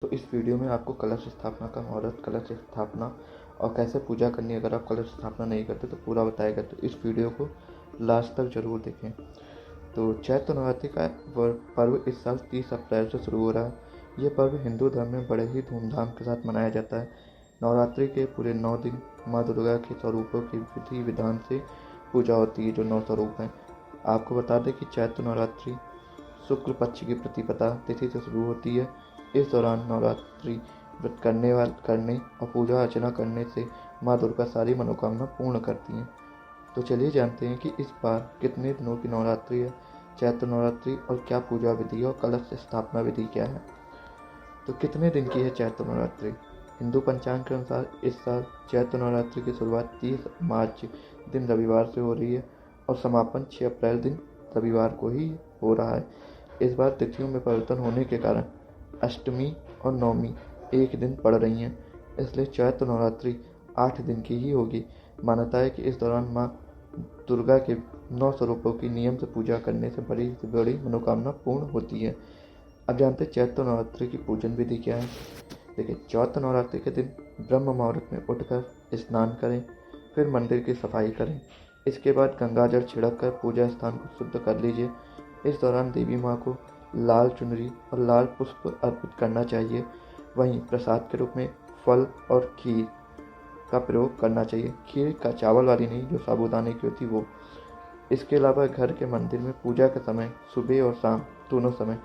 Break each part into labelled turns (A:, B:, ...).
A: तो इस वीडियो में आपको कलश स्थापना का मुहूर्त, कलश स्थापना और कैसे पूजा करनी है अगर आप कलश स्थापना नहीं करते तो पूरा बताएगा। तो इस वीडियो को लास्ट तक जरूर देखें। तो चैत्र नवरात्रि का पर्व इस साल 30 अप्रैल से शुरू हो रहा है। ये पर्व हिंदू धर्म में बड़े ही धूमधाम के साथ मनाया जाता है। नवरात्रि के पूरे 9 दिन माँ दुर्गा के स्वरूपों की विधि विधान से पूजा होती है, जो 9 स्वरूप हैं। आपको बता दें कि चैत्र नवरात्रि शुक्ल पक्ष की प्रतिपदा तिथि से शुरू होती है। इस दौरान नवरात्रि व्रत करने और पूजा अर्चना करने से माँ दुर्गा सारी मनोकामना पूर्ण करती हैं। तो चलिए जानते हैं कि इस बार कितने दिनों की नवरात्रि है, चैत्र नवरात्रि, और क्या पूजा विधि और कलश स्थापना विधि क्या है। तो कितने दिन की है चैत्र नवरात्रि? हिंदू पंचांग के अनुसार इस साल चैत्र नवरात्रि की शुरुआत 30 मार्च दिन रविवार से हो रही है और समापन 6 अप्रैल दिन रविवार को ही हो रहा है। इस बार तिथियों में परिवर्तन होने के कारण अष्टमी और नवमी एक दिन पड़ रही हैं, इसलिए चैत्र नवरात्रि 8 दिन की ही होगी। मान्यता है कि इस दौरान माँ दुर्गा के 9 स्वरूपों की नियम से पूजा करने से बड़ी से बड़ी मनोकामना पूर्ण होती है। अब जानते हैं चैत्र नवरात्रि की पूजन विधि क्या है। देखिए, चैत्र नवरात्रि के दिन ब्रह्म मुहूर्त में उठकर स्नान करें, फिर मंदिर की सफाई करें। इसके बाद गंगा जल छिड़क कर पूजा स्थान को शुद्ध कर लीजिए। इस दौरान देवी माँ को लाल चुनरी और लाल पुष्प अर्पित करना चाहिए। वहीं प्रसाद के रूप में फल और खीर का प्रयोग करना चाहिए। खीर का चावल वाली नहीं, जो साबूदाने की होती वो। इसके अलावा घर के मंदिर में पूजा के समय सुबह और शाम दोनों समय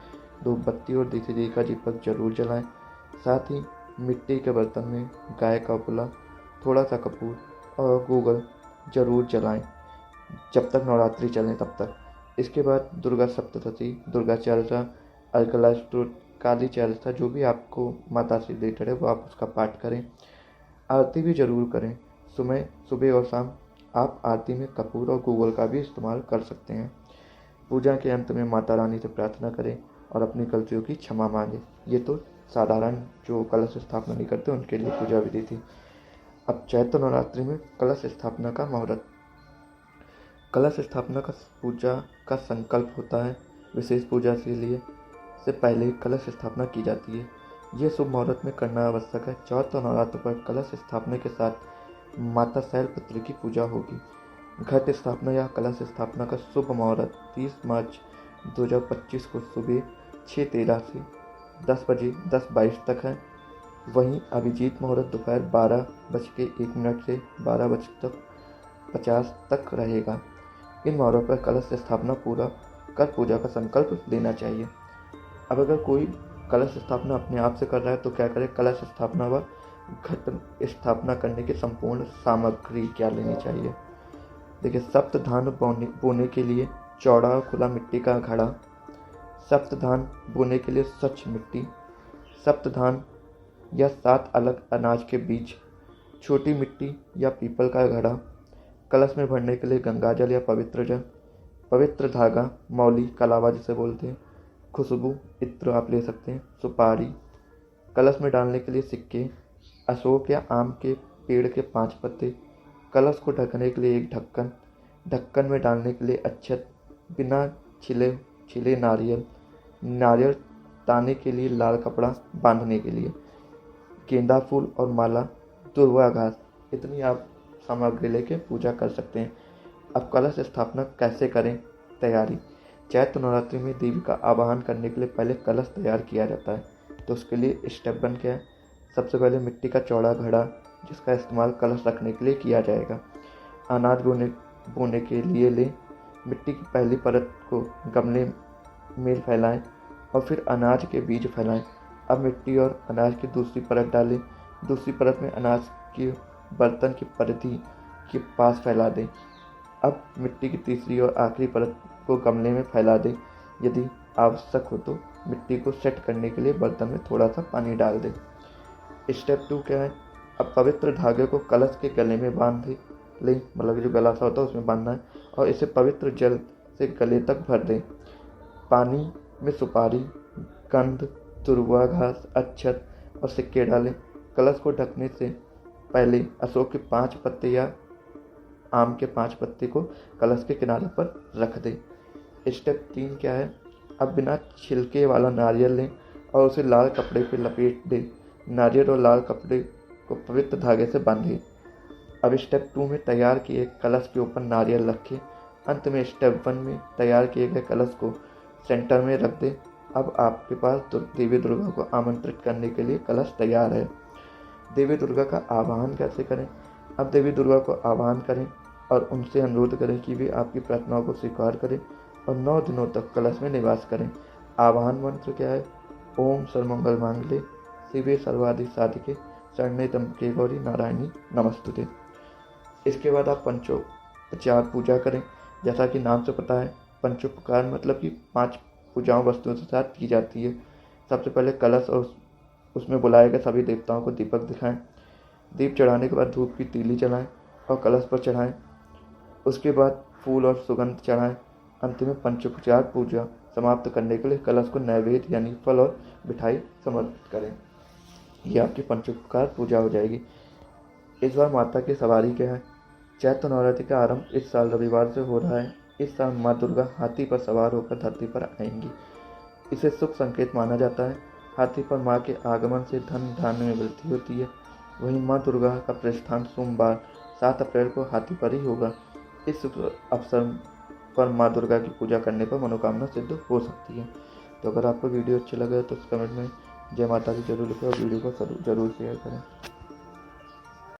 A: धूप बत्ती और देसी का दीपक जरूर जलाएं। साथ ही मिट्टी के बर्तन में गाय का उपला, थोड़ा सा कपूर और गूगल जरूर जलाएं जब तक नवरात्रि चलें तब तक। इसके बाद दुर्गा सप्तशती, दुर्गा चालीसा, अर्कलाष्टोत्र, काली चालीसा, जो भी आपको माता से रिलेटेड है वो आप उसका पाठ करें। आरती भी जरूर करें। सुबह और शाम आप आरती में कपूर और गूगल का भी इस्तेमाल कर सकते हैं। पूजा के अंत में माता रानी से प्रार्थना करें और अपनी गलतियों की क्षमा मांगे। ये तो साधारण जो कलश स्थापना नहीं करते उनके लिए पूजा विधि थी। अब चैत्र नवरात्रि में कलश स्थापना का मुहूर्त। कलश स्थापना का पूजा का संकल्प होता है। विशेष पूजा के लिए से पहले कलश स्थापना की जाती है। यह शुभ मुहूर्त में करना आवश्यक है। चैत्र नवरात्र पर कलश स्थापना के साथ माता शैलपुत्री की पूजा होगी। घट स्थापना या कलश स्थापना का शुभ मुहूर्त 30 मार्च 2025 को सुबह 6:13 से 10 बजे 10:22 तक है। वहीं अभिजीत मुहूर्त दोपहर 12:01 से 12:50 तक रहेगा। इन मुहूर्तों पर कलश स्थापना पूरा कर पूजा का संकल्प लेना चाहिए। अब अगर कोई कलश स्थापना अपने आप से कर रहा है तो क्या करें? कलश स्थापना व घट स्थापना करने की संपूर्ण सामग्री क्या लेनी चाहिए। देखिए, सप्त धान बोने के लिए चौड़ा और खुला मिट्टी का घड़ा, सप्त धान बोने के लिए स्वच्छ मिट्टी, सप्त धान या 7 अलग अनाज के बीज, छोटी मिट्टी या पीपल का घड़ा, कलश में भरने के लिए गंगा जल या पवित्र जल, पवित्र धागा, मौली, कलावा जिसे बोलते हैं, खुशबू, इत्र आप ले सकते हैं, सुपारी, कलश में डालने के लिए सिक्के, अशोक या आम के पेड़ के 5 पत्ते, कलश को ढकने के लिए एक ढक्कन, ढक्कन में डालने के लिए अक्षत, बिना छिले नारियल ताने के लिए लाल कपड़ा बांधने के लिए, गेंदा फूल और माला, दुर्वा घास। इतनी आप सामग्री लेके पूजा कर सकते हैं। अब कलश स्थापना कैसे करें? तैयारी। चैत्र नवरात्रि में देवी का आवाहन करने के लिए पहले कलश तैयार किया जाता है। तो उसके लिए स्टेप 1 क्या है? सबसे पहले मिट्टी का चौड़ा घड़ा, जिसका इस्तेमाल कलश रखने के लिए किया जाएगा। अनाज बोने के लिए लें। मिट्टी की पहली परत को गमले में फैलाएं और फिर अनाज के बीज फैलाएं। अब मिट्टी और अनाज की दूसरी परत डालें। दूसरी परत में अनाज की बर्तन की परिधि के पास फैला दें। अब मिट्टी की तीसरी और आखिरी परत को गमले में फैला दें। यदि आवश्यक हो तो मिट्टी को सेट करने के लिए बर्तन में थोड़ा सा पानी डाल दें। स्टेप 2 क्या है? अब पवित्र धागे को कलश के गले में बांध लें, मतलब जो गला सा होता है उसमें बांधना है, और इसे पवित्र जल से गले तक भर दें। पानी में सुपारी, गंध, तुरवा घास, अक्षत और सिक्के डालें। कलश को ढकने से पहले अशोक के 5 पत्ते या आम के 5 पत्ते को कलश के किनारे पर रख दें। स्टेप 3 क्या है? अब बिना छिलके वाला नारियल लें और उसे लाल कपड़े पर लपेट दे। नारियल और लाल कपड़े को पवित्र धागे से बांधे। अब स्टेप 2 में तैयार किए कलश के ऊपर नारियल रखें। अंत में स्टेप 1 में तैयार किए गए कलश को सेंटर में रख दें। अब आपके पास देवी दुर्गा को आमंत्रित करने के लिए कलश तैयार है। देवी दुर्गा का आवाहन कैसे करें? अब देवी दुर्गा को आवाहन करें और उनसे अनुरोध करें कि वे आपकी प्रार्थनाओं को स्वीकार करें और 9 दिनों तक कलश में निवास करें। आवाहन मंत्र क्या है? ओम सर्वमंगल मांगल्ये शिवे सर्वार्थ साधिके शरण्ये त्र्यंबके गौरी नारायणी नमस्तुते। इसके बाद आप पंचोपचार पूजा करें। जैसा कि नाम से पता है, पंचोपकार मतलब कि 5 पूजाओं वस्तुओं के साथ की जाती है। सबसे पहले कलश और उसमें बुलाए गए सभी देवताओं को दीपक दिखाएं। दीप चढ़ाने के बाद धूप की तीली जलाएं और कलश पर चढ़ाएं। उसके बाद फूल और सुगंध चढ़ाएं। अंत में पंचोपचार पूजा समाप्त करने के लिए कलश को नैवेद्य यानी फल और मिठाई समर्पित करें। ये आपकी पंचोपकार पूजा हो जाएगी। इस बार माता की सवारी क्या है? चैत्र नवरात्रि का आरंभ इस साल रविवार से हो रहा है। इस साल माँ दुर्गा हाथी पर सवार होकर धरती पर आएंगी। इसे शुभ संकेत माना जाता है। हाथी पर माँ के आगमन से धन धान्य में वृद्धि होती है। वहीं माँ दुर्गा का प्रस्थान सोमवार 7 अप्रैल को हाथी पर ही होगा। इस अवसर पर माँ दुर्गा की पूजा करने पर मनोकामना सिद्ध हो सकती है। तो अगर आपको वीडियो अच्छा लगे तो कमेंट में जय माता दी जरूर लिखें और वीडियो को जरूर शेयर करें।